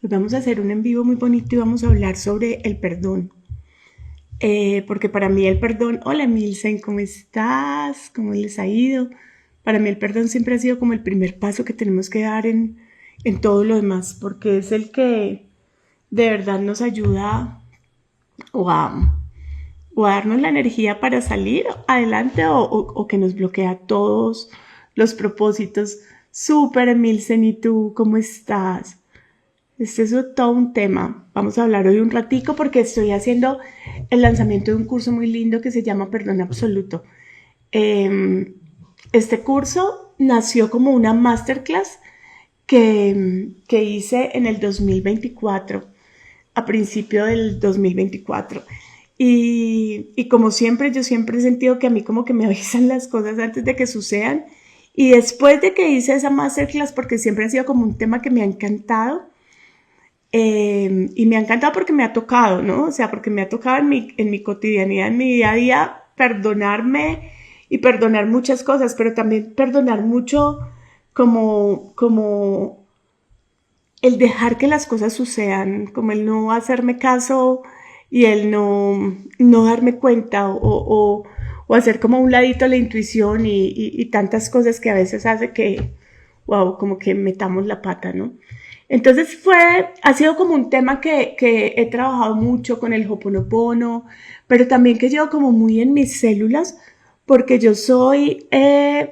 Hoy vamos a hacer un en vivo muy bonito y vamos a hablar sobre el perdón. Porque para mí el perdón, hola Milsen, ¿cómo estás? ¿Cómo les ha ido? Para mí el perdón siempre ha sido como el primer paso que tenemos que dar en todo lo demás, porque es el que de verdad nos ayuda o a, o a darnos la energía para salir adelante o que nos bloquea todos los propósitos. Súper, Milsen, ¿y tú cómo estás? Este es todo un tema. Vamos a hablar hoy un ratico porque estoy haciendo el lanzamiento de un curso muy lindo que se llama Perdón Absoluto. Este curso nació como una masterclass que hice en el 2024, a principio del 2024. Y como siempre, yo siempre he sentido que a mí como que me avisan las cosas antes de que sucedan. Y después de que hice esa masterclass, porque siempre ha sido como un tema que me ha encantado, y me ha encantado porque me ha tocado, ¿no? O sea, porque me ha tocado en mi cotidianidad, en mi día a día, perdonarme y perdonar muchas cosas, pero también perdonar mucho como el dejar que las cosas sucedan, como el no hacerme caso y el no darme cuenta o hacer como un ladito la intuición y tantas cosas que a veces hace que, wow, como que metamos la pata, ¿no? Entonces ha sido como un tema que he trabajado mucho con el Hoponopono, pero también que llevo como muy en mis células, porque yo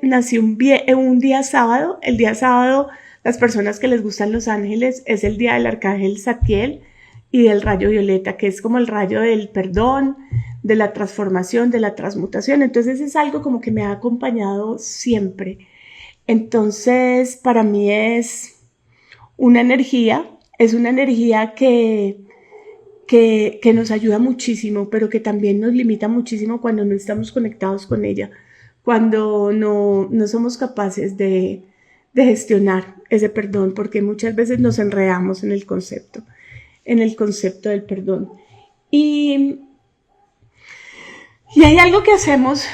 nací un día sábado, el día sábado, las personas que les gustan los ángeles, es el día del arcángel Satiel y del rayo violeta, que es como el rayo del perdón, de la transformación, de la transmutación. Entonces es algo como que me ha acompañado siempre. Entonces, para mí es una energía que nos ayuda muchísimo, pero que también nos limita muchísimo cuando no estamos conectados con ella, cuando no somos capaces de gestionar ese perdón, porque muchas veces nos enredamos en el concepto del perdón. Y, y hay algo que hacemos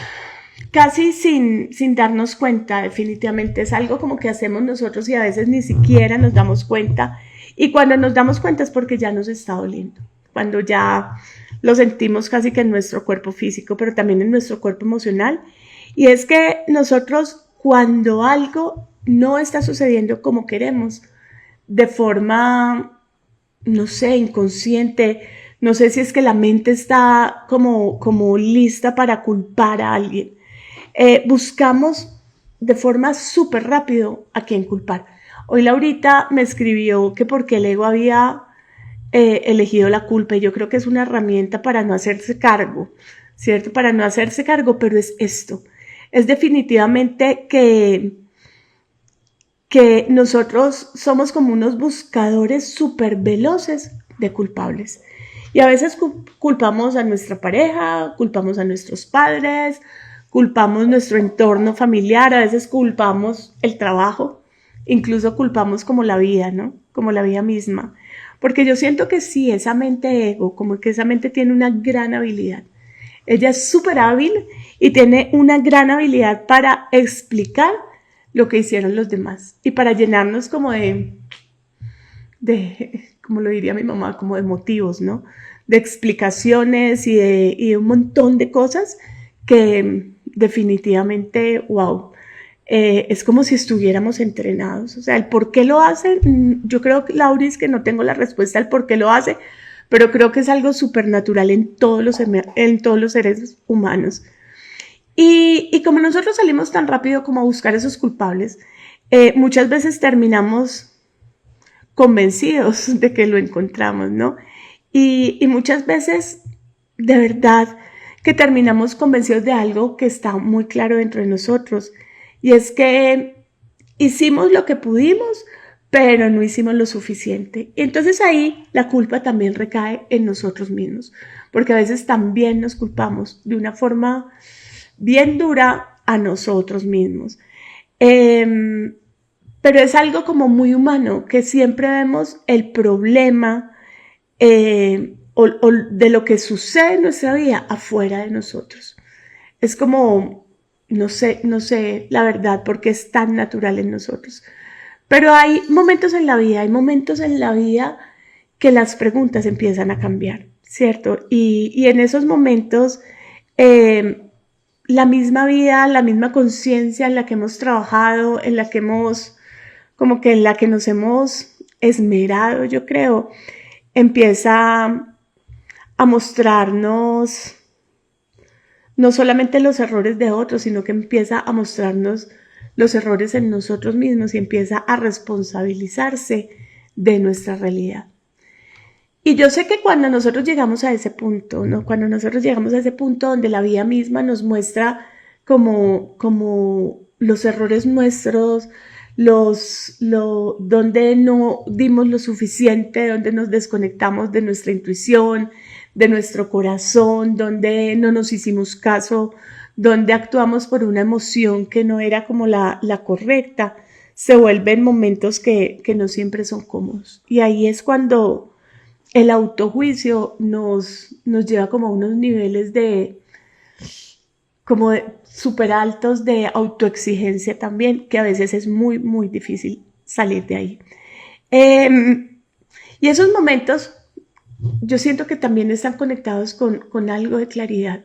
casi sin darnos cuenta, definitivamente es algo como que hacemos nosotros y a veces ni siquiera nos damos cuenta. Y cuando nos damos cuenta es porque ya nos está doliendo, cuando ya lo sentimos casi que en nuestro cuerpo físico, pero también en nuestro cuerpo emocional. Y es que nosotros cuando algo no está sucediendo como queremos, de forma, no sé, inconsciente, no sé si es que la mente está como lista para culpar a alguien, buscamos de forma súper rápido a quién culpar. Hoy Laurita me escribió que porque el ego había elegido la culpa y yo creo que es una herramienta para no hacerse cargo, ¿cierto? Para no hacerse cargo, pero es esto. Es definitivamente que nosotros somos como unos buscadores súper veloces de culpables. Y a veces culpamos a nuestra pareja, culpamos a nuestros padres, culpamos nuestro entorno familiar, a veces culpamos el trabajo, incluso culpamos como la vida, ¿no? Como la vida misma. Porque yo siento que sí, esa mente ego, como que esa mente tiene una gran habilidad. Ella es súper hábil y tiene una gran habilidad para explicar lo que hicieron los demás y para llenarnos como como lo diría mi mamá, como de motivos, ¿no? De explicaciones y de un montón de cosas que definitivamente, wow, es como si estuviéramos entrenados. O sea, el por qué lo hacen, yo creo, Lauris, que no tengo la respuesta al por qué lo hace, pero creo que es algo supernatural en en todos los seres humanos. Y como nosotros salimos tan rápido como a buscar esos culpables, muchas veces terminamos convencidos de que lo encontramos, ¿no? Y muchas veces, de verdad, que terminamos convencidos de algo que está muy claro dentro de nosotros. Y es que hicimos lo que pudimos, pero no hicimos lo suficiente. Y entonces ahí la culpa también recae en nosotros mismos, porque a veces también nos culpamos de una forma bien dura a nosotros mismos. Pero es algo como muy humano, que siempre vemos el problema o de lo que sucede en nuestra vida afuera de nosotros. Es como, no sé la verdad, porque es tan natural en nosotros. Pero hay momentos en la vida que las preguntas empiezan a cambiar, ¿cierto? Y en esos momentos, la misma vida, la misma conciencia en la que hemos trabajado, en la que en la que nos hemos esmerado, yo creo, empieza a mostrarnos no solamente los errores de otros, sino que empieza a mostrarnos los errores en nosotros mismos y empieza a responsabilizarse de nuestra realidad. Y yo sé que cuando nosotros llegamos a ese punto, ¿no? Cuando nosotros llegamos a ese punto donde la vida misma nos muestra como los errores nuestros, donde no dimos lo suficiente, donde nos desconectamos de nuestra intuición, de nuestro corazón, donde no nos hicimos caso, donde actuamos por una emoción que no era como la correcta, se vuelven momentos que no siempre son cómodos. Y ahí es cuando el autojuicio nos lleva como a unos niveles como de súper altos de autoexigencia también, que a veces es muy, muy difícil salir de ahí. Y esos momentos yo siento que también están conectados con algo de claridad.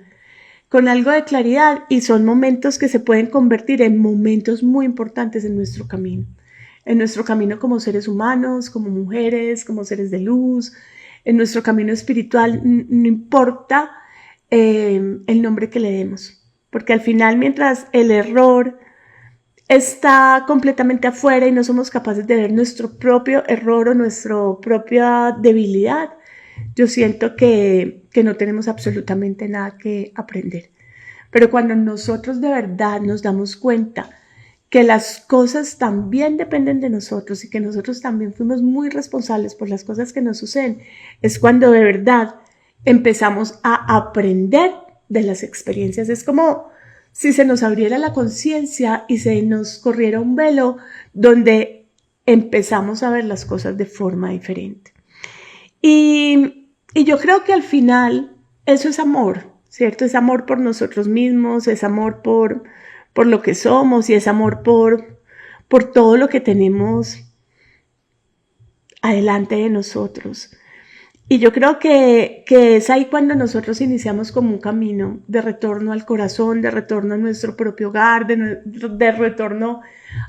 Con algo de claridad, y son momentos que se pueden convertir en momentos muy importantes en nuestro camino. En nuestro camino como seres humanos, como mujeres, como seres de luz, en nuestro camino espiritual, no importa el nombre que le demos. Porque al final, mientras el error está completamente afuera y no somos capaces de ver nuestro propio error o nuestra propia debilidad, yo siento que no tenemos absolutamente nada que aprender. Pero cuando nosotros de verdad nos damos cuenta que las cosas también dependen de nosotros y que nosotros también fuimos muy responsables por las cosas que nos suceden, es cuando de verdad empezamos a aprender de las experiencias. Es como si se nos abriera la conciencia y se nos corriera un velo donde empezamos a ver las cosas de forma diferente. Y yo creo que al final eso es amor, ¿cierto? Es amor por nosotros mismos, es amor por lo que somos y es amor por todo lo que tenemos adelante de nosotros. Y yo creo que es ahí cuando nosotros iniciamos como un camino de retorno al corazón, de retorno a nuestro propio hogar, de retorno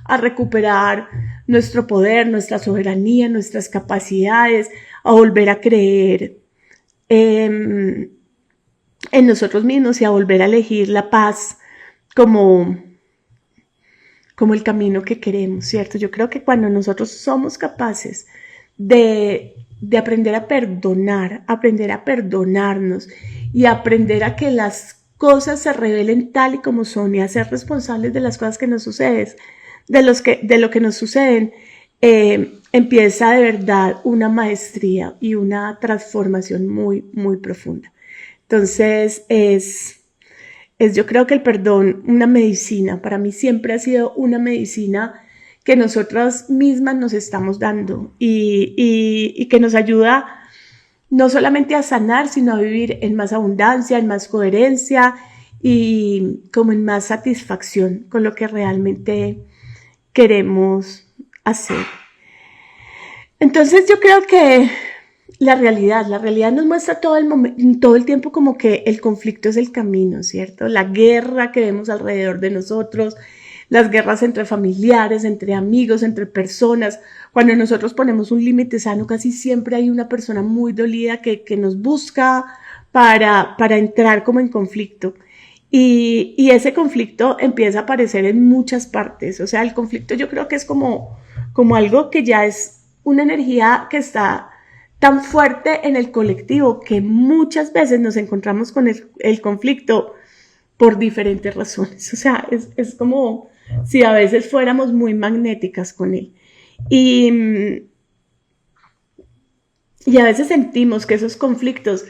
a recuperar nuestro poder, nuestra soberanía, nuestras capacidades, a volver a creer en nosotros mismos y a volver a elegir la paz como el camino que queremos, ¿cierto? Yo creo que cuando nosotros somos capaces de aprender a perdonar, aprender a perdonarnos y aprender a que las cosas se revelen tal y como son y a ser responsables de las cosas que nos suceden, de lo que nos suceden, empieza de verdad una maestría y una transformación muy, muy profunda. Entonces yo creo que el perdón, una medicina, para mí siempre ha sido una medicina que nosotras mismas nos estamos dando y que nos ayuda no solamente a sanar, sino a vivir en más abundancia, en más coherencia y como en más satisfacción con lo que realmente queremos hacer. Entonces yo creo que la realidad nos muestra todo el tiempo como que el conflicto es el camino, ¿cierto? La guerra que vemos alrededor de nosotros, las guerras entre familiares, entre amigos, entre personas. Cuando nosotros ponemos un límite sano, casi siempre hay una persona muy dolida que nos busca para entrar como en conflicto. Y ese conflicto empieza a aparecer en muchas partes. O sea, el conflicto yo creo que es como algo que ya es una energía que está tan fuerte en el colectivo que muchas veces nos encontramos con el conflicto por diferentes razones. O sea, es como si a veces fuéramos muy magnéticas con él. Y a veces sentimos que esos conflictos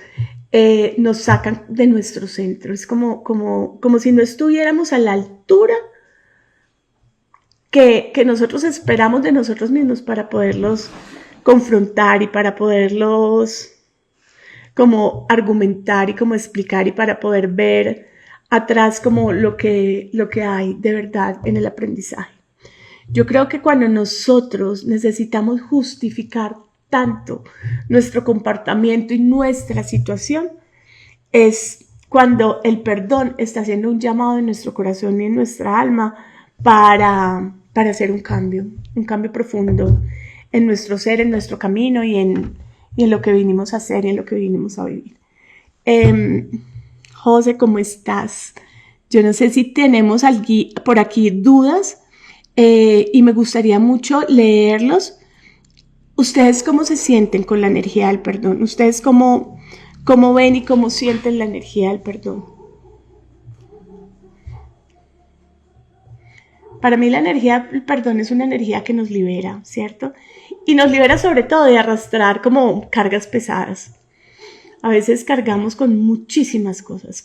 nos sacan de nuestro centro. Es como si no estuviéramos a la altura que nosotros esperamos de nosotros mismos para poderlos confrontar y para poderlos como argumentar y como explicar y para poder ver atrás como lo que hay de verdad en el aprendizaje. Yo creo que cuando nosotros necesitamos justificar tanto nuestro comportamiento y nuestra situación, es cuando el perdón está haciendo un llamado en nuestro corazón y en nuestra alma para hacer un cambio profundo en nuestro ser, en nuestro camino y en lo que vinimos a hacer y en lo que vinimos a vivir. José, ¿cómo estás? Yo no sé si tenemos por aquí dudas y me gustaría mucho leerlos. ¿Ustedes cómo se sienten con la energía del perdón? ¿Ustedes cómo ven y cómo sienten la energía del perdón? Para mí la energía del perdón es una energía que nos libera, ¿cierto? Y nos libera sobre todo de arrastrar como cargas pesadas. A veces cargamos con muchísimas cosas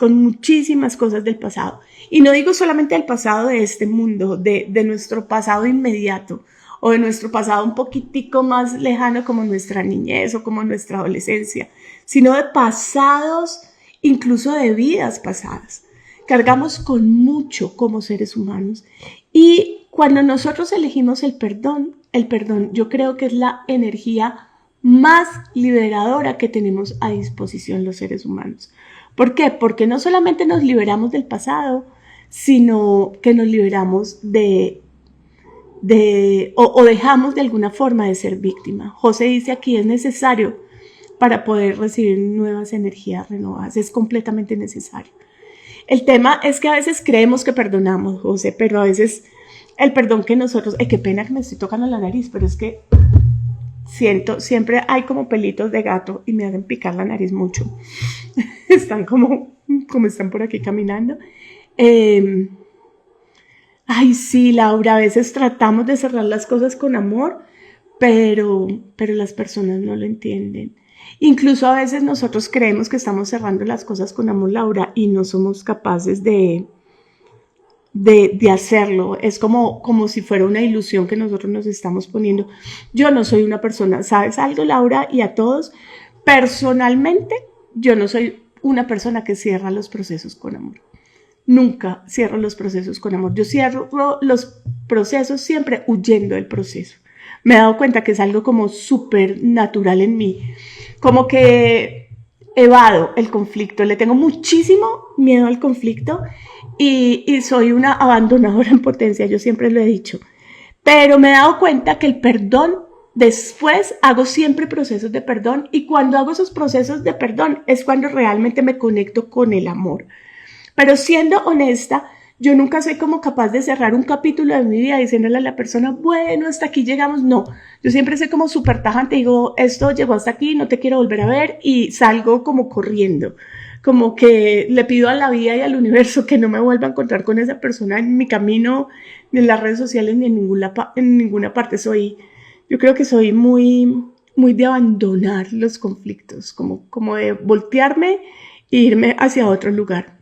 del pasado. Y no digo solamente del pasado de este mundo, de nuestro pasado inmediato o de nuestro pasado un poquitico más lejano como nuestra niñez o como nuestra adolescencia, sino de pasados, incluso de vidas pasadas. Cargamos con mucho como seres humanos. Y cuando nosotros elegimos el perdón, yo creo que es la energía más liberadora que tenemos a disposición los seres humanos. ¿Por qué? Porque no solamente nos liberamos del pasado, sino que nos liberamos o dejamos de alguna forma de ser víctima. José dice aquí, es necesario para poder recibir nuevas energías renovadas, es completamente necesario. El tema es que a veces creemos que perdonamos, José, pero a veces el perdón que nosotros... qué pena que me estoy tocando la nariz, pero es que siempre hay como pelitos de gato y me hacen picar la nariz mucho. Están como están por aquí caminando. Ay, sí, Laura, a veces tratamos de cerrar las cosas con amor, pero las personas no lo entienden. Incluso a veces nosotros creemos que estamos cerrando las cosas con amor, Laura, y no somos capaces de hacerlo. Es como si fuera una ilusión que nosotros nos estamos poniendo. Yo no soy una persona, ¿sabes algo, Laura? Y a todos, personalmente, yo no soy una persona que cierra los procesos con amor. Nunca cierro los procesos con amor. Yo cierro los procesos siempre huyendo del proceso. Me he dado cuenta que es algo como súper natural en mí. Como que evado el conflicto. Le tengo muchísimo miedo al conflicto y soy una abandonadora en potencia. Yo siempre lo he dicho. Pero me he dado cuenta que el perdón, después hago siempre procesos de perdón. Y cuando hago esos procesos de perdón es cuando realmente me conecto con el amor. Pero siendo honesta, yo nunca soy como capaz de cerrar un capítulo de mi vida diciéndole a la persona, bueno, hasta aquí llegamos. No, yo siempre soy como súper tajante, digo, esto llegó hasta aquí, no te quiero volver a ver y salgo como corriendo. Como que le pido a la vida y al universo que no me vuelva a encontrar con esa persona en mi camino, ni en las redes sociales, ni en ninguna parte. Yo creo que soy muy, muy de abandonar los conflictos, como de voltearme e irme hacia otro lugar.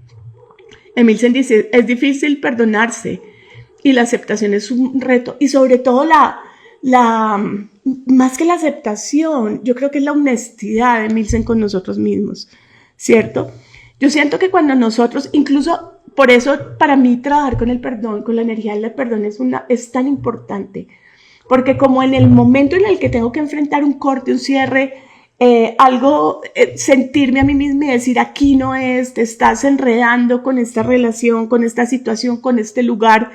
Emilsen dice, es difícil perdonarse y la aceptación es un reto. Y sobre todo más que la aceptación, yo creo que es la honestidad de Emilsen con nosotros mismos, ¿cierto? Yo siento que cuando nosotros, incluso por eso para mí trabajar con el perdón, con la energía del perdón es tan importante. Porque como en el momento en el que tengo que enfrentar un corte, un cierre, sentirme a mí misma y decir, aquí no es, te estás enredando con esta relación, con esta situación, con este lugar,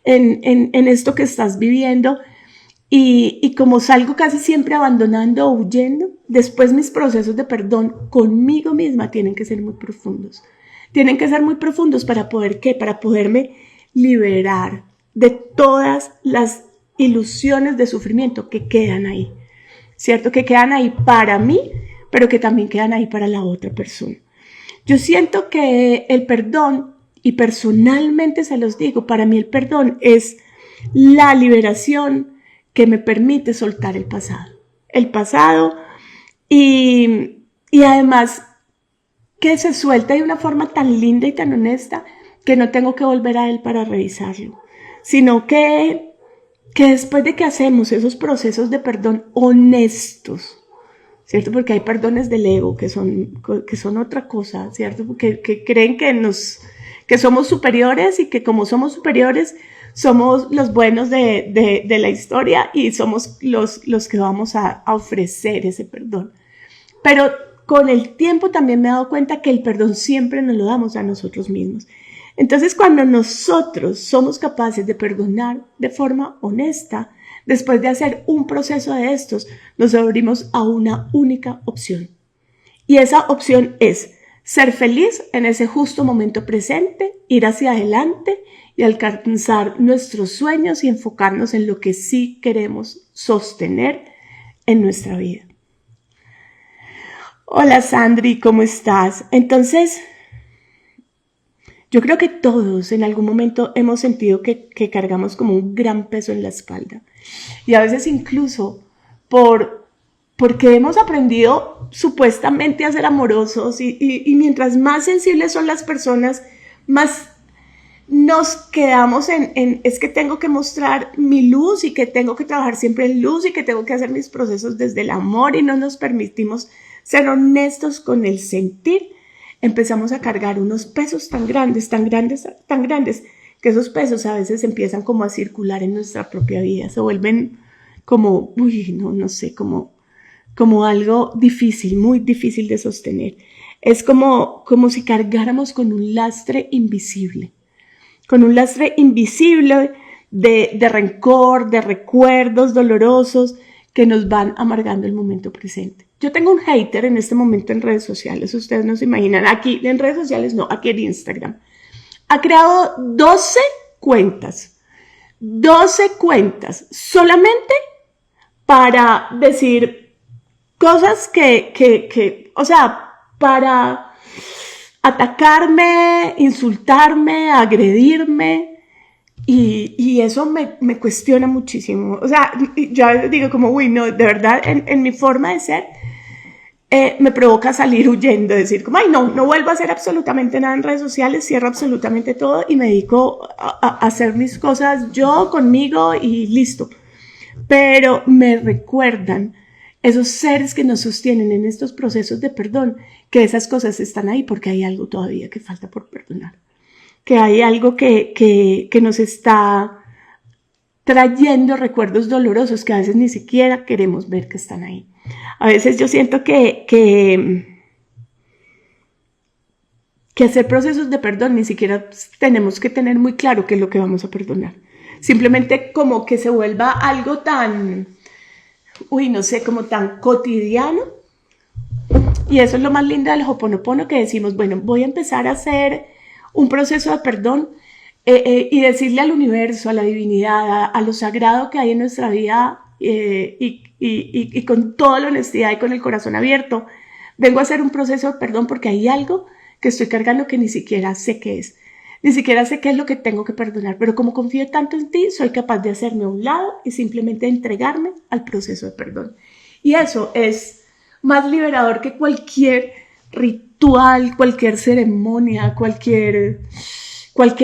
en esto que estás viviendo, y como salgo casi siempre abandonando o huyendo, después mis procesos de perdón conmigo misma tienen que ser muy profundos. Tienen que ser muy profundos para poder, ¿qué? Para poderme liberar de todas las ilusiones de sufrimiento que quedan ahí. ¿Cierto? Que quedan ahí para mí, pero que también quedan ahí para la otra persona. Yo siento que el perdón, y personalmente se los digo, para mí el perdón es la liberación que me permite soltar el pasado. El pasado y además que se suelta de una forma tan linda y tan honesta que no tengo que volver a él para revisarlo, sino que después de que hacemos esos procesos de perdón honestos, ¿cierto? Porque hay perdones del ego que son otra cosa, ¿cierto? Que creen que somos superiores y que como somos superiores, somos los buenos de la historia y somos los que vamos a ofrecer ese perdón. Pero con el tiempo también me he dado cuenta que el perdón siempre nos lo damos a nosotros mismos. Entonces, cuando nosotros somos capaces de perdonar de forma honesta, después de hacer un proceso de estos, nos abrimos a una única opción. Y esa opción es ser feliz en ese justo momento presente, ir hacia adelante y alcanzar nuestros sueños y enfocarnos en lo que sí queremos sostener en nuestra vida. Hola Sandri, ¿cómo estás? Entonces, yo creo que todos en algún momento hemos sentido que cargamos como un gran peso en la espalda. Y a veces incluso porque hemos aprendido supuestamente a ser amorosos y mientras más sensibles son las personas, más nos quedamos en es que tengo que mostrar mi luz y que tengo que trabajar siempre en luz y que tengo que hacer mis procesos desde el amor y no nos permitimos ser honestos con el sentir. Empezamos a cargar unos pesos tan grandes, que esos pesos a veces empiezan como a circular en nuestra propia vida, se vuelven como, no sé, como algo difícil, muy difícil de sostener. Es como si cargáramos con un lastre invisible de rencor, de recuerdos dolorosos que nos van amargando el momento presente. Yo tengo un hater en este momento en redes sociales, ustedes no se imaginan, aquí en redes sociales no, aquí en Instagram. Ha creado 12 cuentas solamente para decir cosas o sea, para atacarme, insultarme, agredirme. Y eso me cuestiona muchísimo. O sea, yo digo como, no, de verdad, en mi forma de ser, me provoca salir huyendo, decir como, no vuelvo a hacer absolutamente nada en redes sociales, cierro absolutamente todo y me dedico a hacer mis cosas yo, conmigo y listo. Pero me recuerdan esos seres que nos sostienen en estos procesos de perdón, que esas cosas están ahí porque hay algo todavía que falta por perdonar. Que hay algo que nos está trayendo recuerdos dolorosos que a veces ni siquiera queremos ver que están ahí. A veces yo siento que hacer procesos de perdón ni siquiera tenemos que tener muy claro qué es lo que vamos a perdonar. Simplemente como que se vuelva algo tan, no sé, como tan cotidiano. Y eso es lo más lindo del Ho'oponopono, que decimos, bueno, voy a empezar a hacer un proceso de perdón y decirle al universo, a la divinidad, a lo sagrado que hay en nuestra vida y con toda la honestidad y con el corazón abierto, vengo a hacer un proceso de perdón porque hay algo que estoy cargando que ni siquiera sé qué es. Ni siquiera sé qué es lo que tengo que perdonar, pero como confío tanto en ti, soy capaz de hacerme a un lado y simplemente entregarme al proceso de perdón. Y eso es más liberador que cualquier ritual, cualquier ceremonia, cualquier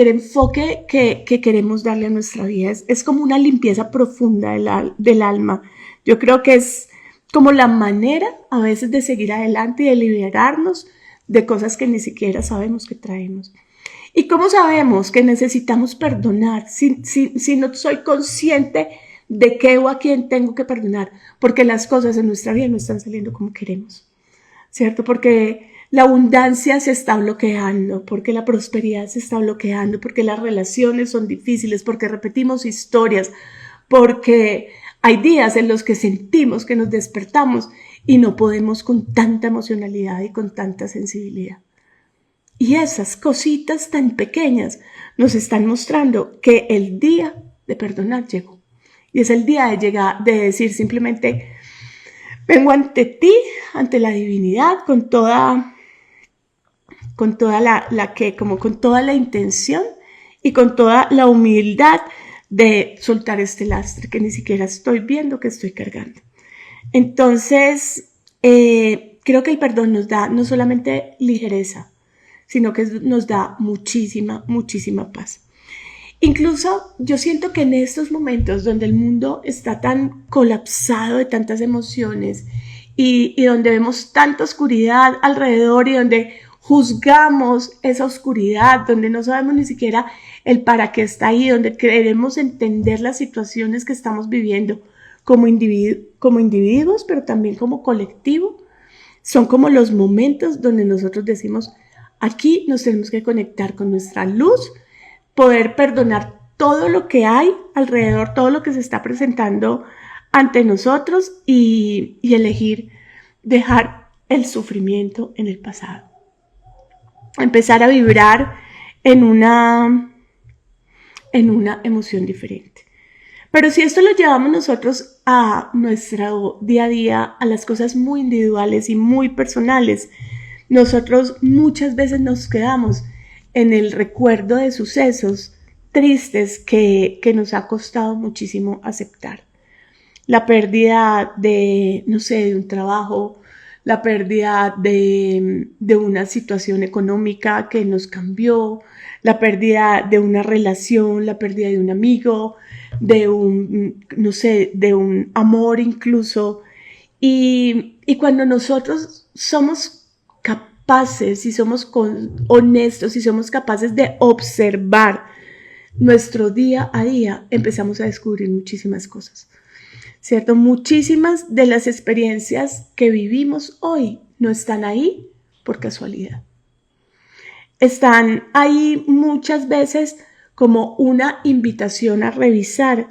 enfoque que queremos darle a nuestra vida. Es como una limpieza profunda del alma. Yo creo que es como la manera a veces de seguir adelante y de liberarnos de cosas que ni siquiera sabemos que traemos. ¿Y cómo sabemos que necesitamos perdonar si no soy consciente de qué o a quién tengo que perdonar? Porque las cosas en nuestra vida no están saliendo como queremos, ¿cierto? Porque la abundancia se está bloqueando, porque la prosperidad se está bloqueando, porque las relaciones son difíciles, porque repetimos historias, porque hay días en los que sentimos que nos despertamos y no podemos con tanta emocionalidad y con tanta sensibilidad. Y esas cositas tan pequeñas nos están mostrando que el día de perdonar llegó. Y es el día de llegar, de decir simplemente, vengo ante ti, ante la divinidad, con toda la intención y con toda la humildad de soltar este lastre que ni siquiera estoy viendo que estoy cargando. Entonces, creo que el perdón nos da no solamente ligereza, sino que nos da muchísima, muchísima paz. Incluso yo siento que en estos momentos donde el mundo está tan colapsado de tantas emociones y donde vemos tanta oscuridad alrededor y donde juzgamos esa oscuridad, donde no sabemos ni siquiera el para qué está ahí, donde queremos entender las situaciones que estamos viviendo como individuos, pero también como colectivo, son como los momentos donde nosotros decimos, aquí nos tenemos que conectar con nuestra luz, poder perdonar todo lo que hay alrededor, todo lo que se está presentando ante nosotros y elegir dejar el sufrimiento en el pasado. Empezar a vibrar en una emoción diferente. Pero si esto lo llevamos nosotros a nuestro día a día, a las cosas muy individuales y muy personales, nosotros muchas veces nos quedamos en el recuerdo de sucesos tristes que nos ha costado muchísimo aceptar. La pérdida de, no sé, de un trabajo, la pérdida de una situación económica que nos cambió, la pérdida de una relación, la pérdida de un amigo, de un, no sé, de un amor incluso. Y cuando nosotros somos capaces y somos honestos y somos capaces de observar nuestro día a día, empezamos a descubrir muchísimas cosas, ¿cierto? Muchísimas de las experiencias que vivimos hoy no están ahí por casualidad. Están ahí muchas veces como una invitación a revisar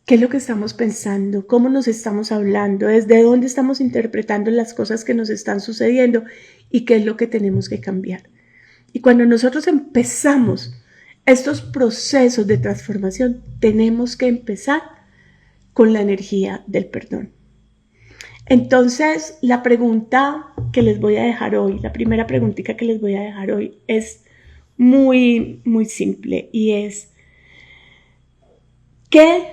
qué es lo que estamos pensando, cómo nos estamos hablando, desde dónde estamos interpretando las cosas que nos están sucediendo y qué es lo que tenemos que cambiar. Y cuando nosotros empezamos estos procesos de transformación, tenemos que empezar con la energía del perdón. Entonces, la pregunta que les voy a dejar hoy, la primera preguntita que les voy a dejar hoy es muy, muy simple y es, ¿qué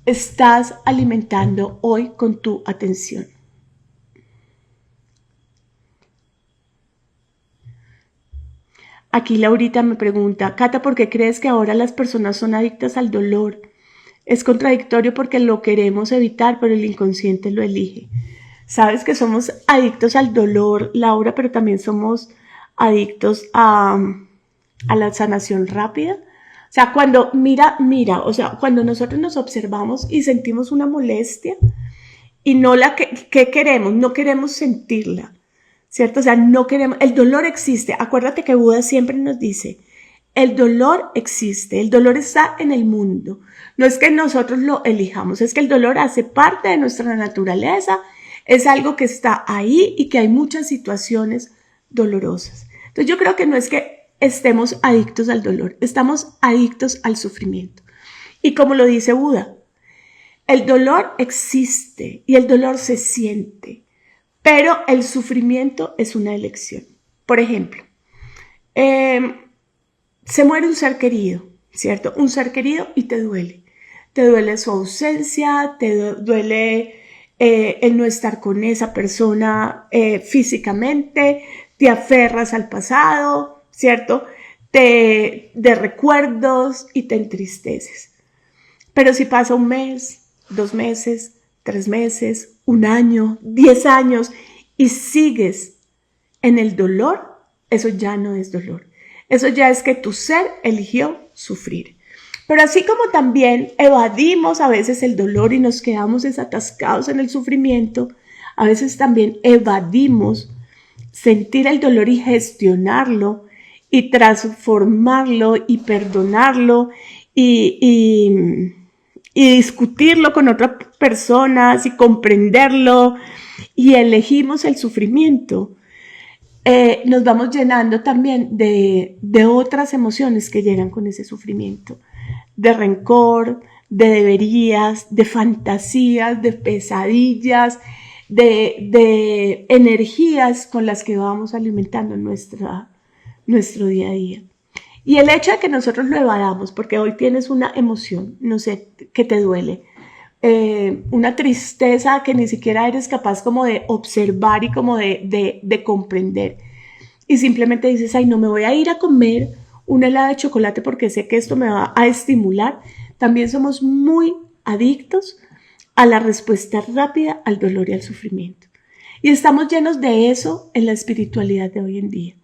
estás alimentando hoy con tu atención? Aquí Laurita me pregunta, Cata, ¿por qué crees que ahora las personas son adictas al dolor? Es contradictorio porque lo queremos evitar, pero el inconsciente lo elige. Sabes que somos adictos al dolor, Laura, pero también somos adictos a la sanación rápida. O sea, cuando o sea, cuando nosotros nos observamos y sentimos una molestia y no la que queremos, no queremos sentirla, ¿cierto? O sea, no queremos, el dolor existe. Acuérdate que Buda siempre nos dice, el dolor existe, el dolor está en el mundo. No es que nosotros lo elijamos, es que el dolor hace parte de nuestra naturaleza, es algo que está ahí y que hay muchas situaciones dolorosas. Entonces yo creo que no es que estemos adictos al dolor, estamos adictos al sufrimiento. Y como lo dice Buda, el dolor existe y el dolor se siente, pero el sufrimiento es una elección. Por ejemplo, se muere un ser querido, ¿cierto? Un ser querido y te duele. Te duele su ausencia, te duele el no estar con esa persona físicamente, te aferras al pasado, ¿cierto? De recuerdos y te entristeces. Pero si pasa un mes, 2 meses, 3 meses, 1 año, 10 años y sigues en el dolor, eso ya no es dolor. Eso ya es que tu ser eligió sufrir. Pero así como también evadimos a veces el dolor y nos quedamos desatascados en el sufrimiento, a veces también evadimos sentir el dolor y gestionarlo y transformarlo y perdonarlo y discutirlo con otras personas y comprenderlo y elegimos el sufrimiento. Nos vamos llenando también de otras emociones que llegan con ese sufrimiento, de rencor, de deberías, de fantasías, de pesadillas, de energías con las que vamos alimentando nuestro día a día. Y el hecho de que nosotros lo evadamos, porque hoy tienes una emoción, no sé, que te duele, una tristeza que ni siquiera eres capaz como de observar y como de comprender. Y simplemente dices, ay, no me voy a ir a comer un helado de chocolate porque sé que esto me va a estimular. También somos muy adictos a la respuesta rápida al dolor y al sufrimiento. Y estamos llenos de eso en la espiritualidad de hoy en día.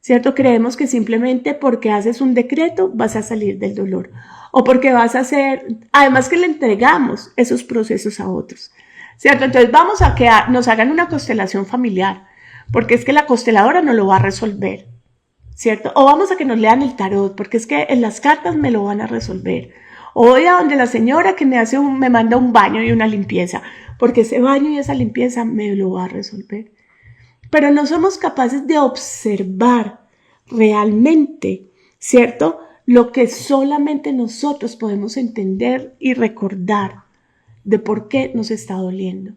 ¿cierto? Creemos que simplemente porque haces un decreto vas a salir del dolor o porque vas a hacer, además que le entregamos esos procesos a otros, ¿cierto? Entonces vamos a que nos hagan una constelación familiar, porque es que la consteladora no lo va a resolver, ¿cierto? O vamos a que nos lean el tarot, porque es que en las cartas me lo van a resolver. O voy a donde la señora que me manda un baño y una limpieza, porque ese baño y esa limpieza me lo va a resolver. Pero no somos capaces de observar realmente, ¿cierto? Lo que solamente nosotros podemos entender y recordar de por qué nos está doliendo.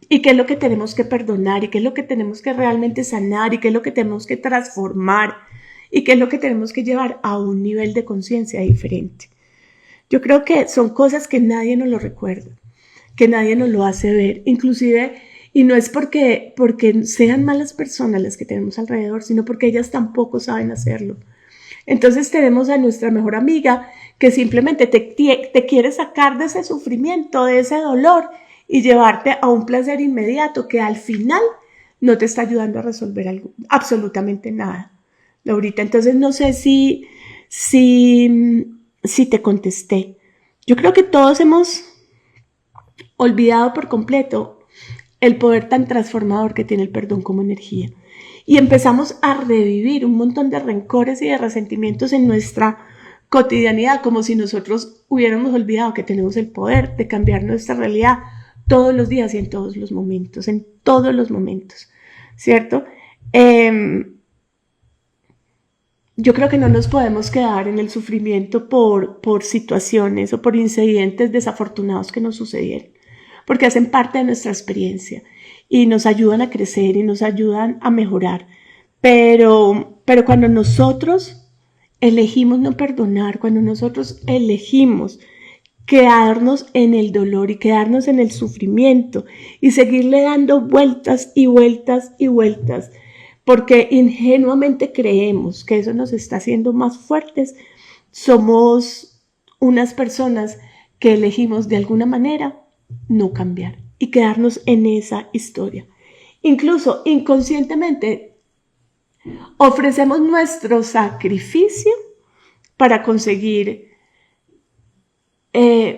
Y qué es lo que tenemos que perdonar, y qué es lo que tenemos que realmente sanar, y qué es lo que tenemos que transformar, y qué es lo que tenemos que llevar a un nivel de conciencia diferente. Yo creo que son cosas que nadie nos lo recuerda, que nadie nos lo hace ver, inclusive, y no es porque sean malas personas las que tenemos alrededor, sino porque ellas tampoco saben hacerlo. Entonces tenemos a nuestra mejor amiga que simplemente te quiere sacar de ese sufrimiento, de ese dolor y llevarte a un placer inmediato que al final no te está ayudando a resolver absolutamente nada. Laurita, entonces no sé si te contesté. Yo creo que todos hemos olvidado por completo el poder tan transformador que tiene el perdón como energía. Y empezamos a revivir un montón de rencores y de resentimientos en nuestra cotidianidad, como si nosotros hubiéramos olvidado que tenemos el poder de cambiar nuestra realidad todos los días y en todos los momentos, ¿cierto? Yo creo que no nos podemos quedar en el sufrimiento por situaciones o por incidentes desafortunados que nos sucedieron, porque hacen parte de nuestra experiencia y nos ayudan a crecer y nos ayudan a mejorar. Pero cuando nosotros elegimos no perdonar, cuando nosotros elegimos quedarnos en el dolor y quedarnos en el sufrimiento y seguirle dando vueltas y vueltas y vueltas, porque ingenuamente creemos que eso nos está haciendo más fuertes, somos unas personas que elegimos de alguna manera no cambiar y quedarnos en esa historia. Incluso inconscientemente ofrecemos nuestro sacrificio para conseguir,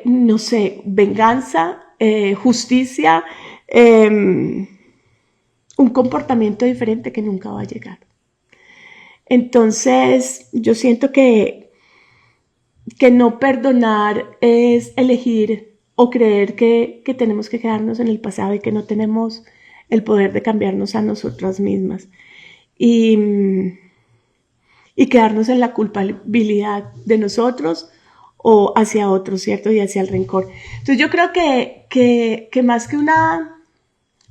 no sé, venganza, justicia, un comportamiento diferente que nunca va a llegar. Entonces, yo siento que no perdonar es elegir o creer que tenemos que quedarnos en el pasado y que no tenemos el poder de cambiarnos a nosotras mismas y quedarnos en la culpabilidad de nosotros o hacia otros, ¿cierto? Y hacia el rencor. Entonces yo creo que más que una...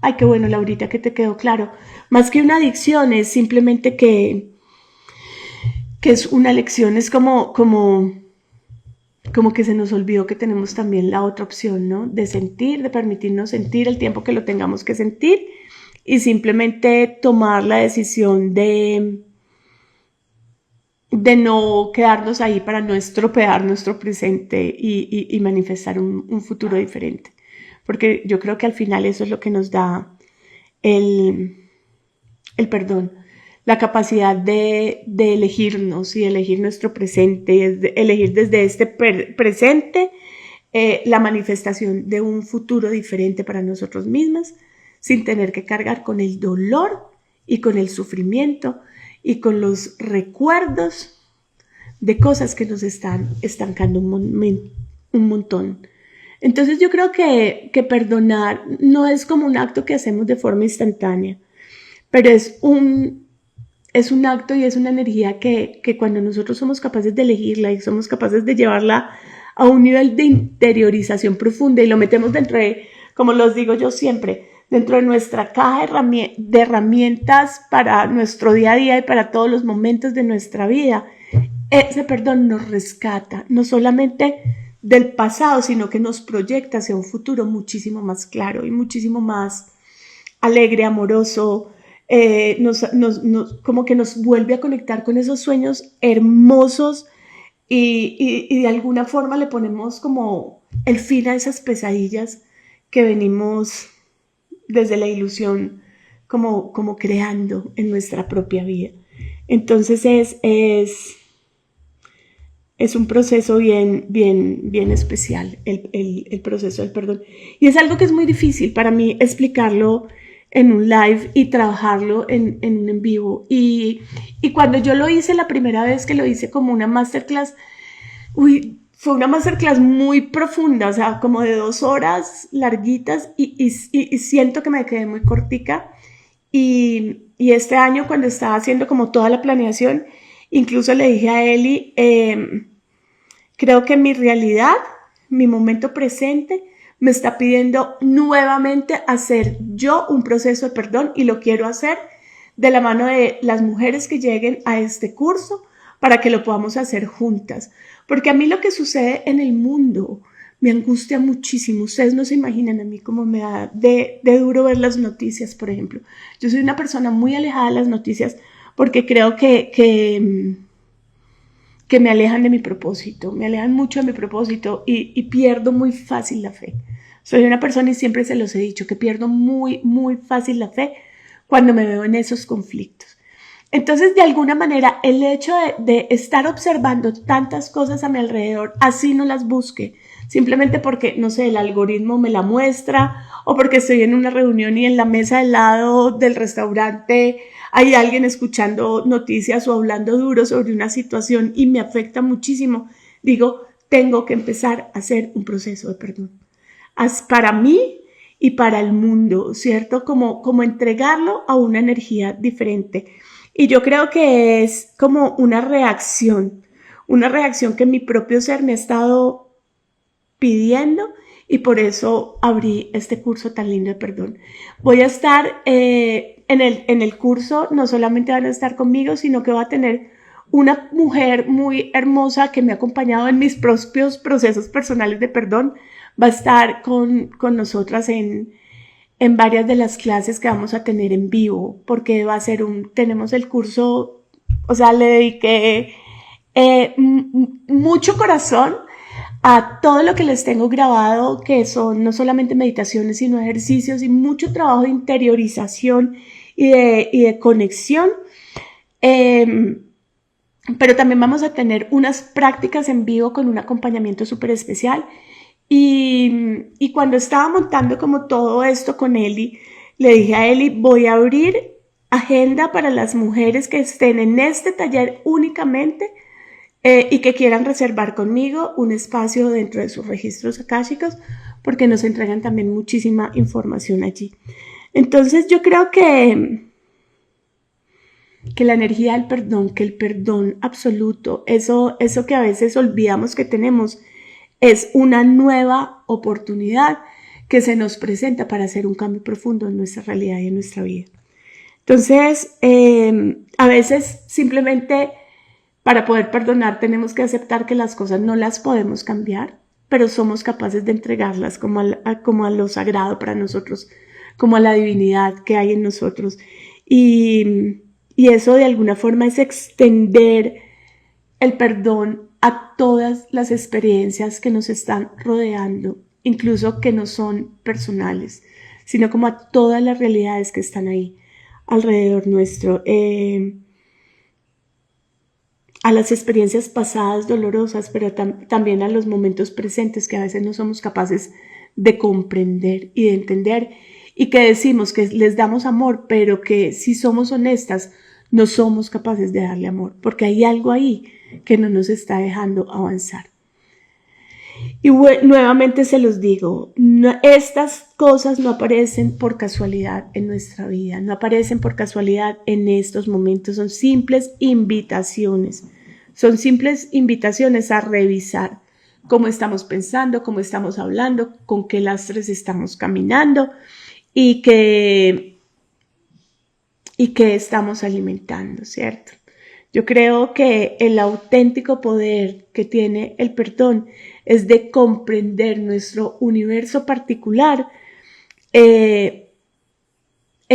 Ay, qué bueno, Laurita, que te quedó claro. Más que una adicción es simplemente que es una lección, es como que se nos olvidó que tenemos también la otra opción, ¿no? De sentir, de permitirnos sentir el tiempo que lo tengamos que sentir y simplemente tomar la decisión de no quedarnos ahí para no estropear nuestro presente y manifestar un futuro diferente. Porque yo creo que al final eso es lo que nos da el perdón. La capacidad de elegirnos y elegir nuestro presente, elegir desde este presente la manifestación de un futuro diferente para nosotros mismos, sin tener que cargar con el dolor y con el sufrimiento y con los recuerdos de cosas que nos están estancando un montón. Entonces yo creo que perdonar no es como un acto que hacemos de forma instantánea, pero es un acto y es una energía que cuando nosotros somos capaces de elegirla y somos capaces de llevarla a un nivel de interiorización profunda y lo metemos dentro de, como los digo yo siempre, dentro de nuestra caja de herramientas para nuestro día a día y para todos los momentos de nuestra vida, ese perdón nos rescata, no solamente del pasado, sino que nos proyecta hacia un futuro muchísimo más claro y muchísimo más alegre, amoroso, como que nos vuelve a conectar con esos sueños hermosos y de alguna forma le ponemos como el fin a esas pesadillas que venimos desde la ilusión como creando en nuestra propia vida. Entonces es un proceso bien especial, el proceso del perdón. Y es algo que es muy difícil para mí explicarlo en un live y trabajarlo en un en vivo. Y cuando yo lo hice la primera vez que lo hice como una masterclass, fue una masterclass muy profunda, o sea, como de 2 horas larguitas y siento que me quedé muy cortica. Y este año cuando estaba haciendo como toda la planeación, incluso le dije a Eli, creo que mi realidad, mi momento presente, me está pidiendo nuevamente hacer yo un proceso de perdón y lo quiero hacer de la mano de las mujeres que lleguen a este curso para que lo podamos hacer juntas. Porque a mí lo que sucede en el mundo me angustia muchísimo. Ustedes no se imaginan a mí cómo me da de duro ver las noticias, por ejemplo. Yo soy una persona muy alejada de las noticias porque creo que me alejan de mi propósito, me alejan mucho de mi propósito y pierdo muy fácil la fe. Soy una persona, y siempre se los he dicho, que pierdo muy fácil la fe cuando me veo en esos conflictos. Entonces, de alguna manera, el hecho de estar observando tantas cosas a mi alrededor, así no las busque, simplemente porque, no sé, el algoritmo me la muestra, o porque estoy en una reunión y en la mesa del lado del restaurante hay alguien escuchando noticias o hablando duro sobre una situación y me afecta muchísimo, digo, tengo que empezar a hacer un proceso de perdón. Para mí y para el mundo, ¿cierto? Como entregarlo a una energía diferente. Y yo creo que es como una reacción que mi propio ser me ha estado pidiendo y por eso abrí este curso tan lindo de perdón. Voy a estar en el curso, no solamente van a estar conmigo, sino que va a tener una mujer muy hermosa que me ha acompañado en mis propios procesos personales de perdón. Va a estar con nosotras en varias de las clases que vamos a tener en vivo, porque va a ser tenemos el curso, o sea, le dediqué mucho corazón a todo lo que les tengo grabado, que son no solamente meditaciones, sino ejercicios y mucho trabajo de interiorización y de conexión. Pero también vamos a tener unas prácticas en vivo con un acompañamiento súper especial. Y cuando estaba montando como todo esto con Eli, le dije a Eli, voy a abrir agenda para las mujeres que estén en este taller únicamente y que quieran reservar conmigo un espacio dentro de sus registros akáshicos, porque nos entregan también muchísima información allí. Entonces yo creo que la energía del perdón, que el perdón absoluto, eso que a veces olvidamos que tenemos, es una nueva oportunidad que se nos presenta para hacer un cambio profundo en nuestra realidad y en nuestra vida. Entonces, a veces simplemente para poder perdonar tenemos que aceptar que las cosas no las podemos cambiar, pero somos capaces de entregarlas como a lo sagrado para nosotros, como a la divinidad que hay en nosotros. Y eso de alguna forma es extender el perdón a todas las experiencias que nos están rodeando, incluso que no son personales, sino como a todas las realidades que están ahí alrededor nuestro, a las experiencias pasadas dolorosas, pero también a los momentos presentes que a veces no somos capaces de comprender y de entender, y que decimos que les damos amor, pero que si somos honestas, no somos capaces de darle amor, porque hay algo ahí que no nos está dejando avanzar. Y nuevamente se los digo, estas cosas no aparecen por casualidad en nuestra vida, no aparecen por casualidad en estos momentos, son simples invitaciones a revisar cómo estamos pensando, cómo estamos hablando, con qué lastres estamos caminando y qué estamos alimentando, ¿cierto? Yo creo que el auténtico poder que tiene el perdón es de comprender nuestro universo particular en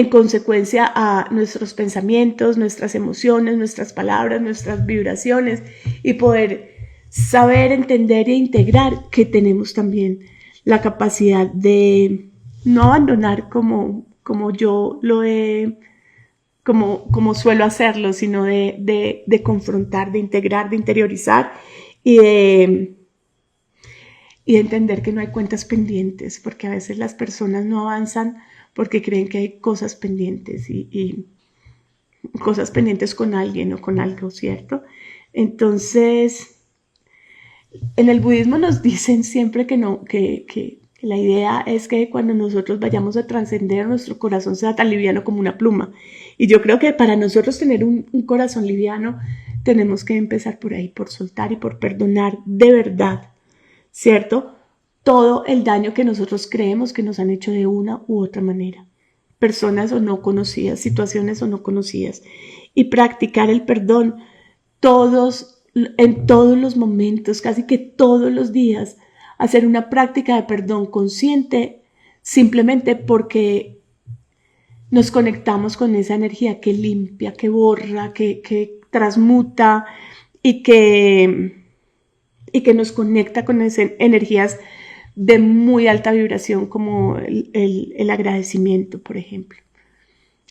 consecuencia a nuestros pensamientos, nuestras emociones, nuestras palabras, nuestras vibraciones y poder saber, entender e integrar que tenemos también la capacidad de no abandonar como yo lo he como suelo hacerlo, sino de confrontar, de integrar, de interiorizar y de entender que no hay cuentas pendientes, porque a veces las personas no avanzan porque creen que hay cosas pendientes y cosas pendientes con alguien o con algo, ¿cierto? Entonces, en el budismo nos dicen siempre que no, que la idea es que cuando nosotros vayamos a trascender, nuestro corazón sea tan liviano como una pluma. Y yo creo que para nosotros tener un corazón liviano, tenemos que empezar por ahí, por soltar y por perdonar de verdad, ¿cierto? Todo el daño que nosotros creemos que nos han hecho de una u otra manera. Personas o no conocidas, situaciones o no conocidas. Y practicar el perdón en todos los momentos, casi que todos los días, hacer una práctica de perdón consciente simplemente porque nos conectamos con esa energía que limpia, que borra, que transmuta y que nos conecta con esas energías de muy alta vibración como el agradecimiento, por ejemplo.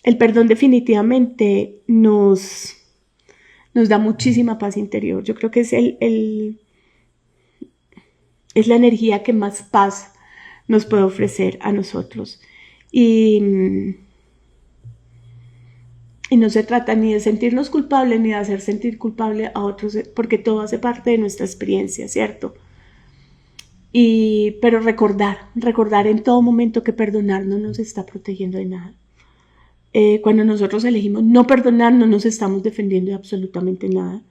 El perdón definitivamente nos da muchísima paz interior. Yo creo que es es la energía que más paz nos puede ofrecer a nosotros. Y no se trata ni de sentirnos culpables ni de hacer sentir culpable a otros, porque todo hace parte de nuestra experiencia, ¿cierto? Pero recordar en todo momento que perdonar no nos está protegiendo de nada. Cuando nosotros elegimos no perdonar, no nos estamos defendiendo de absolutamente nada.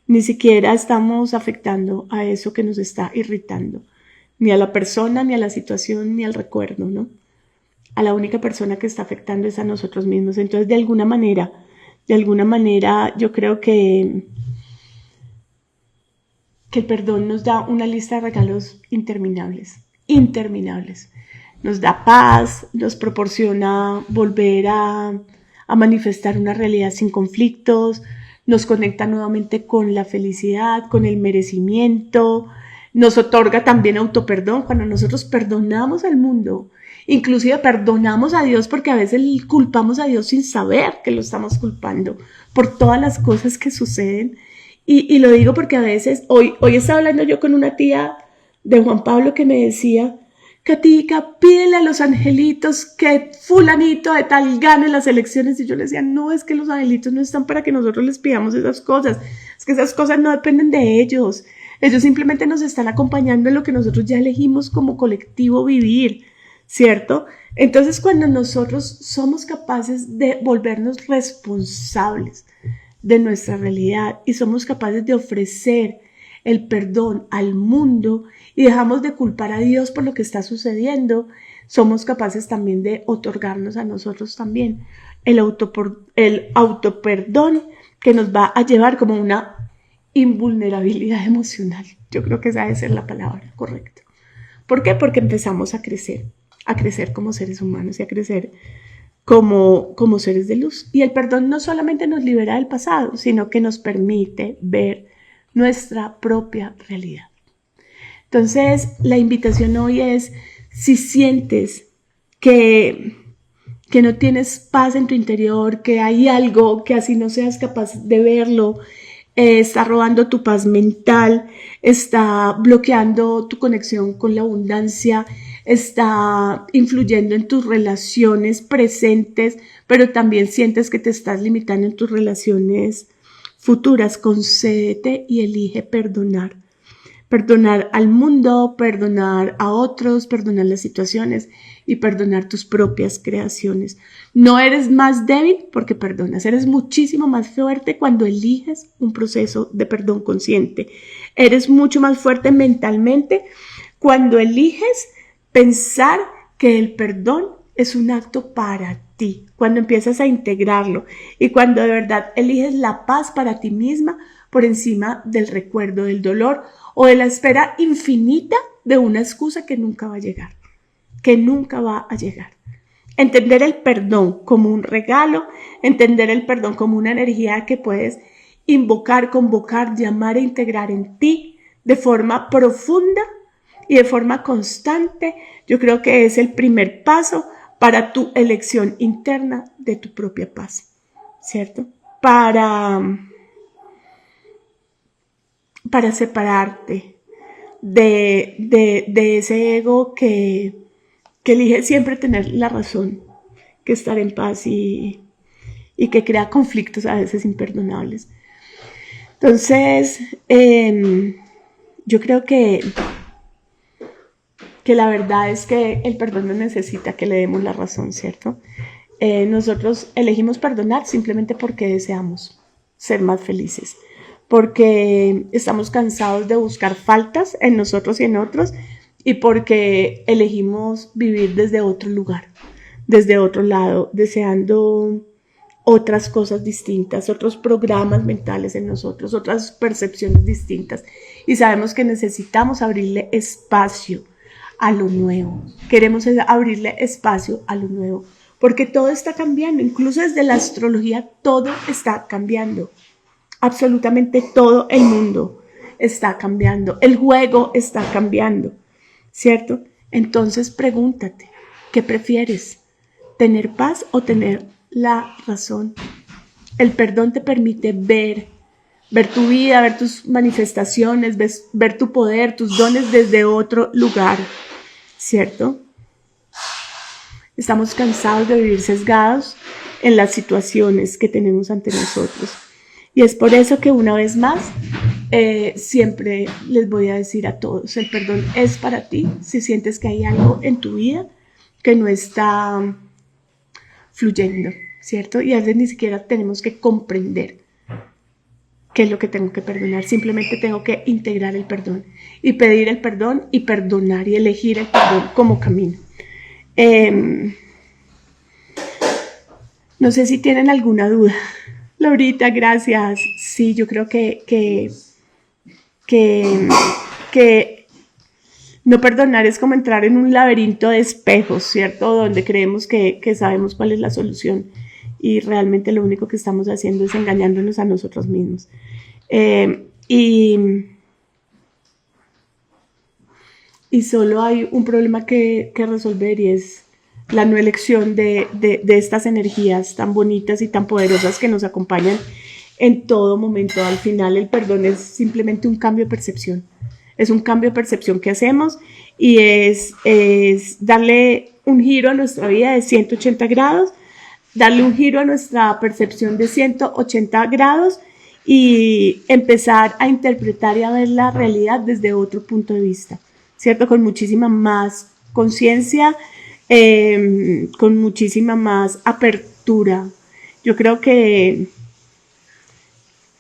Ni siquiera estamos afectando a eso que nos está irritando. Ni a la persona, ni a la situación, ni al recuerdo, ¿no? A la única persona que está afectando es a nosotros mismos. Entonces, de alguna manera, yo creo que el perdón nos da una lista de regalos interminables. Nos da paz, nos proporciona volver a manifestar una realidad sin conflictos, nos conecta nuevamente con la felicidad, con el merecimiento, nos otorga también autoperdón. Cuando nosotros perdonamos al mundo, inclusive perdonamos a Dios, porque a veces culpamos a Dios sin saber que lo estamos culpando por todas las cosas que suceden. Y lo digo porque a veces, hoy estaba hablando yo con una tía de Juan Pablo que me decía: Katica, pídele a los angelitos que fulanito de tal gane las elecciones. Y yo le decía: no, es que los angelitos no están para que nosotros les pidamos esas cosas. Es que esas cosas no dependen de ellos. Ellos simplemente nos están acompañando en lo que nosotros ya elegimos como colectivo vivir, ¿cierto? Entonces, cuando nosotros somos capaces de volvernos responsables de nuestra realidad y somos capaces de ofrecer el perdón al mundo y dejamos de culpar a Dios por lo que está sucediendo, somos capaces también de otorgarnos a nosotros también el autoperdón que nos va a llevar como una invulnerabilidad emocional. Yo creo que esa debe ser la palabra correcta. ¿Por qué? Porque empezamos a crecer como seres humanos y a crecer como seres de luz. Y el perdón no solamente nos libera del pasado, sino que nos permite ver nuestra propia realidad. Entonces, la invitación hoy es: si sientes que no tienes paz en tu interior, que hay algo que así no seas capaz de verlo, está robando tu paz mental, está bloqueando tu conexión con la abundancia, está influyendo en tus relaciones presentes, pero también sientes que te estás limitando en tus relaciones futuras, concédete y elige perdonar. Perdonar al mundo, perdonar a otros, perdonar las situaciones y perdonar tus propias creaciones. No eres más débil porque perdonas, eres muchísimo más fuerte cuando eliges un proceso de perdón consciente. Eres mucho más fuerte mentalmente cuando eliges pensar que el perdón es un acto para ti, cuando empiezas a integrarlo y cuando de verdad eliges la paz para ti misma por encima del recuerdo del dolor o de la espera infinita de una excusa que nunca va a llegar, Entender el perdón como un regalo, entender el perdón como una energía que puedes invocar, convocar, llamar e integrar en ti de forma profunda y de forma constante, yo creo que es el primer paso para tu elección interna de tu propia paz. ¿cierto? Para separarte de ese ego que elige siempre tener la razón, que estar en paz y que crea conflictos a veces imperdonables. Entonces, yo creo que la verdad es que el perdón no necesita que le demos la razón, ¿cierto? Nosotros elegimos perdonar simplemente porque deseamos ser más felices, porque estamos cansados de buscar faltas en nosotros y en otros, y porque elegimos vivir desde otro lugar, desde otro lado, deseando otras cosas distintas, otros programas mentales en nosotros, otras percepciones distintas. Y sabemos que necesitamos abrirle espacio a lo nuevo. Queremos abrirle espacio a lo nuevo, porque todo está cambiando, incluso desde la astrología todo está cambiando. Absolutamente todo el mundo está cambiando, el juego está cambiando, ¿cierto? Entonces pregúntate, ¿qué prefieres? ¿Tener paz o tener la razón? El perdón te permite ver tu vida, ver tus manifestaciones, ver tu poder, tus dones desde otro lugar, ¿cierto? Estamos cansados de vivir sesgados en las situaciones que tenemos ante nosotros. Y es por eso que una vez más, siempre les voy a decir a todos, el perdón es para ti si sientes que hay algo en tu vida que no está fluyendo, ¿cierto? Y a veces ni siquiera tenemos que comprender qué es lo que tengo que perdonar, simplemente tengo que integrar el perdón y pedir el perdón y perdonar y elegir el perdón como camino. No sé si tienen alguna duda. Laurita, gracias. Sí, yo creo que no perdonar es como entrar en un laberinto de espejos, ¿cierto? Donde creemos que sabemos cuál es la solución y realmente lo único que estamos haciendo es engañándonos a nosotros mismos. Y solo hay un problema que resolver, y es la no elección de estas energías tan bonitas y tan poderosas que nos acompañan en todo momento. Al final el perdón es simplemente un cambio de percepción. Es un cambio de percepción que hacemos y es darle un giro a nuestra vida de 180 grados, darle un giro a nuestra percepción de 180 grados y empezar a interpretar y a ver la realidad desde otro punto de vista, ¿cierto? Con muchísima más conciencia, con muchísima más apertura. Yo creo que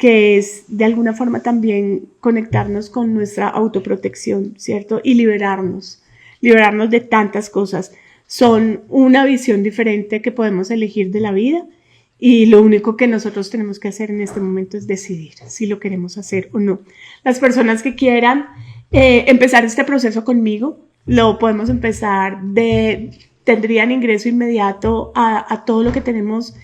es de alguna forma también conectarnos con nuestra autoprotección, ¿cierto? Y liberarnos de tantas cosas. Son una visión diferente que podemos elegir de la vida y lo único que nosotros tenemos que hacer en este momento es decidir si lo queremos hacer o no. Las personas que quieran empezar este proceso conmigo, lo podemos empezar tendrían ingreso inmediato a todo lo que tenemos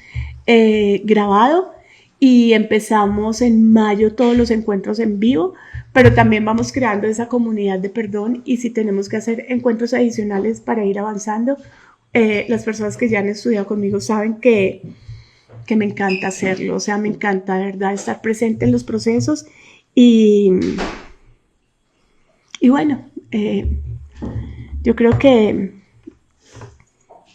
grabado. Y empezamos en mayo todos los encuentros en vivo, pero también vamos creando esa comunidad de perdón, y si tenemos que hacer encuentros adicionales para ir avanzando, las personas que ya han estudiado conmigo saben que me encanta hacerlo. O sea, me encanta de verdad estar presente en los procesos y bueno, yo creo que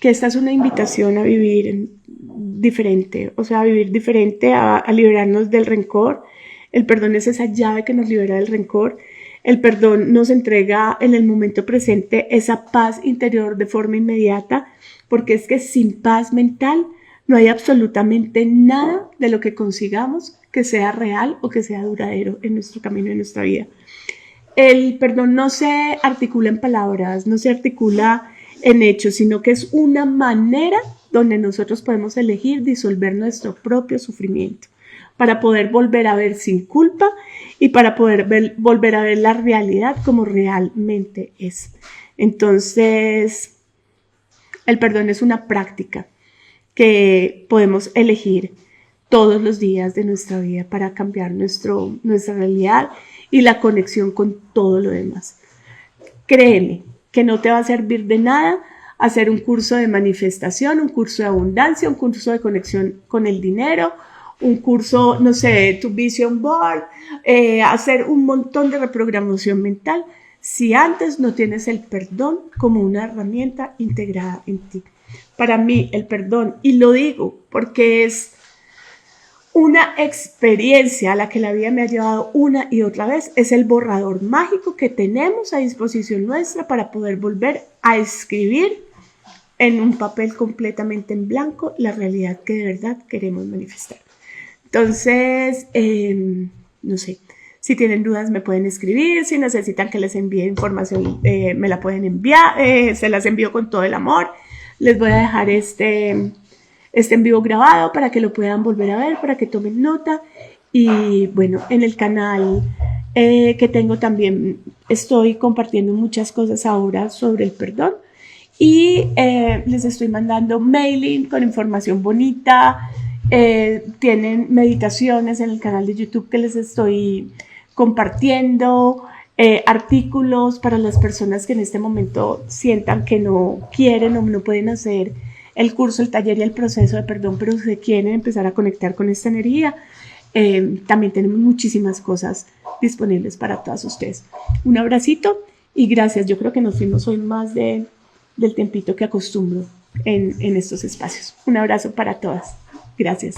esta es una invitación a vivir diferente, o sea, a vivir diferente, a liberarnos del rencor. El perdón es esa llave que nos libera del rencor. El perdón nos entrega en el momento presente esa paz interior de forma inmediata, porque es que sin paz mental no hay absolutamente nada de lo que consigamos que sea real o que sea duradero en nuestro camino, en nuestra vida. El perdón no se articula en palabras, no se articula en hechos, sino que es una manera donde nosotros podemos elegir disolver nuestro propio sufrimiento para poder volver a ver sin culpa y para poder volver a ver la realidad como realmente es. Entonces, el perdón es una práctica que podemos elegir todos los días de nuestra vida para cambiar nuestra realidad y la conexión con todo lo demás. Créeme que no te va a servir de nada hacer un curso de manifestación, un curso de abundancia, un curso de conexión con el dinero, un curso, no sé, tu vision board, hacer un montón de reprogramación mental, si antes no tienes el perdón como una herramienta integrada en ti. Para mí el perdón, y lo digo porque es una experiencia a la que la vida me ha llevado una y otra vez, es el borrador mágico que tenemos a disposición nuestra para poder volver a escribir en un papel completamente en blanco la realidad que de verdad queremos manifestar. Entonces, no sé, si tienen dudas me pueden escribir, si necesitan que les envíe información me la pueden enviar, se las envío con todo el amor. Les voy a dejar este en vivo grabado para que lo puedan volver a ver, para que tomen nota. Y bueno, en el canal que tengo también estoy compartiendo muchas cosas ahora sobre el perdón. Y les estoy mandando mailing con información bonita. Tienen meditaciones en el canal de YouTube que les estoy compartiendo, artículos para las personas que en este momento sientan que no quieren o no pueden hacer el curso, el taller y el proceso de perdón, pero se quieren empezar a conectar con esta energía. También tenemos muchísimas cosas disponibles para todas ustedes. Un abracito y gracias. Yo creo que nos fuimos hoy más del tiempito que acostumbro en estos espacios. Un abrazo para todas. Gracias.